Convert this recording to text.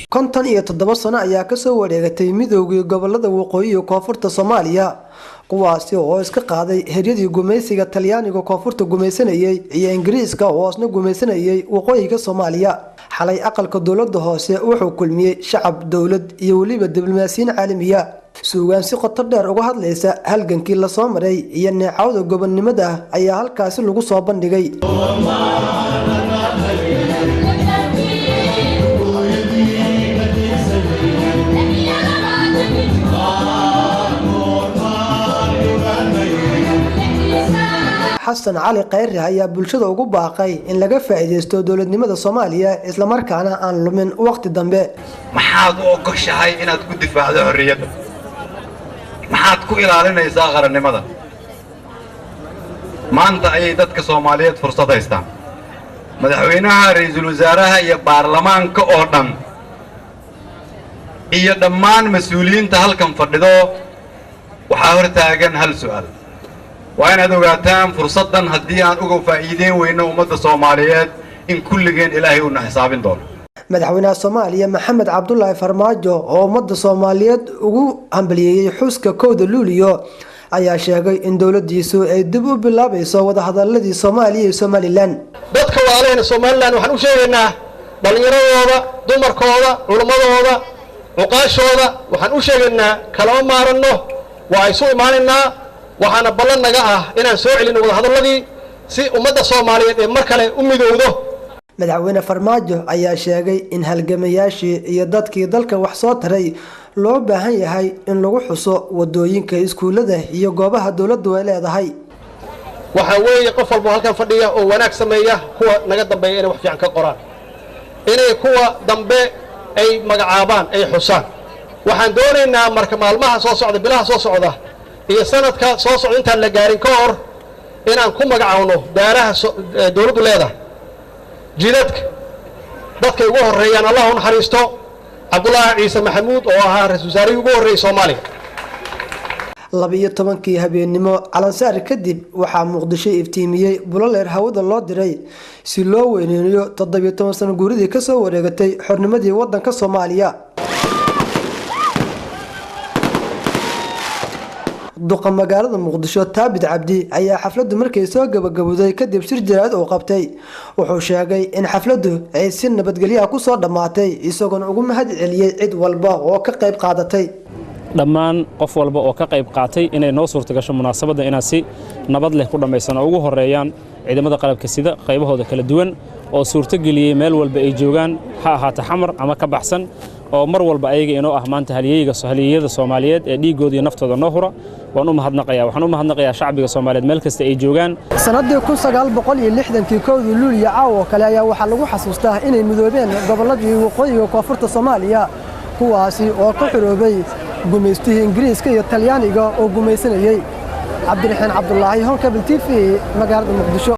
konton iyo 7 sano ayaa ka soo wareegatay midowgii gobolada waqooyi iyo koonfurta Soomaaliya kuwaasi oo iska qaaday heryadii gumaysiga Talyaaniga koonfurta gumaysanayay iyo Ingiriiska oo isna gumaysanayay waqooyiga Soomaaliya xalay aqalka dawladda hoose wuxuu kulmiyay shacab dawlad iyo waliba diblomaasiyiin caalamiya suugaan si qoto dheer uga hadlaysa halgankii la soo maray iyo neecawda gobonnimada ayaa halkaasi lagu soo bandhigay حسن علي قيري هيا بلشده ugu baaqay in laga faa'iideysto dawladnimada Soomaaliya isla markaana aan lumin waqti dambe maxaad u ogoshahay inaad ku difaacdo xorriyadda maxaad ku ilaalinaysaa qarannimada maanta ay dadka Soomaaliyeed fursad haystaan madaxweynaha ra'iisul wasaaraha iyo baarlamaanka oo dhan iyo dhammaan mas'uuliyiinta halkan fadhido waxa hortaagan hal su'aal وأنا دوغاتان فرصة هدي أن أقول فائدين وإنه أمد الصوماليات إن كل جين إلهي ونحسابين دول. مدحونا الصومالية محمد عبد الله فرماجو وأمد الصوماليات وجو أمبلي حسك كود اللوليو أي شيء إن دولة ديسو يدبوا بالله بيسوا هذا الذي صومالي صومالي لان. dadka walaalaheena Soomaaliland waxaan u sheegaynaa dhalinyarada dumarkooda culimadooda uqaashooda waxaan u sheegaynaa kala maarano waa ay soo imaanayna waxaana ballan naga ah inaan soo celino wada hadalladii si ummadda Soomaaliyeed ee mar kale u midowdo madaxweyne Farmaajo ayaa sheegay in halgamayaashii iyo dadkii dalka wax soo taray loo baahan yahay in lagu xuso wadooyinka iskuulada iyo goobaha dawladdu ay leedahay waxa weeye qof walba halkan fadhiya oo wanaag sameeya kuwa naga dambeeya inay wax fiican ka qoraan inay kuwa dambe ay magacaabaan ay xusaan waxaan doonaynaa marka maalmaha soo socda bilaha soo socda iyo sanadka soo socda intaan la gaarin ka hor inaan ku magacaawno daaraha dawladdu leedahay jidadka dadka ugu horeeyaan Allah u naxariisto Cabdullaahi Ciise Maxamuud oo ahaa ra'iisul wasaarihii ugu horeeyay Soomaaliya 12kii habeenimo calansaar kadib waxaa Muqdisho iftiimiyay buloleer hawada loo diray si loo weyneeyo 17 sano guuridii ka soo wareegatay xornimadii wadanka Soomaaliya duqa magaalada Muqdisho Taabid Cabdi ayaa xafladdu markay soo gabagabowday kadib shir jiraad oo qabtay wuxuu sheegay in xafladdu ay si nabadgelyo ku soo dhamaatay isagoo ugu mahad celiyay cid walba oo ka qayb qaadatay dhammaan qof walba oo ka qayb qaatay inay noo suurta gasho munaasabada inaan si nabad leh ku dhameysano ugu horeeyaan ciidamada qalabka sida qaybahooda kala duwan oo suurta geliyay meel walba ay joogaan ha ahaato xamar ama ka baxsan oo mar walba ayaga inoo ah maanta halyeeyada Soomaaliyeed ee dhiigooda iyo naftooda noo hura waxaan u mahadnaqayaa shacbiga Soomaaliyeed meel kasta ay joogaan sanadii 1960 kooda luuliya caawa kale ayaa waxa lagu xasuustaa inay midoobeen goboladii waqooyiga koonfurta Soomaaliya kuwaasi oo ka xiroobay gumaystihii Ingiriiska iyo Talyaaniga oo gumaysanayay Cabdiraxmaan Cabdullaahi Honkabel TV magaalada Muqdisho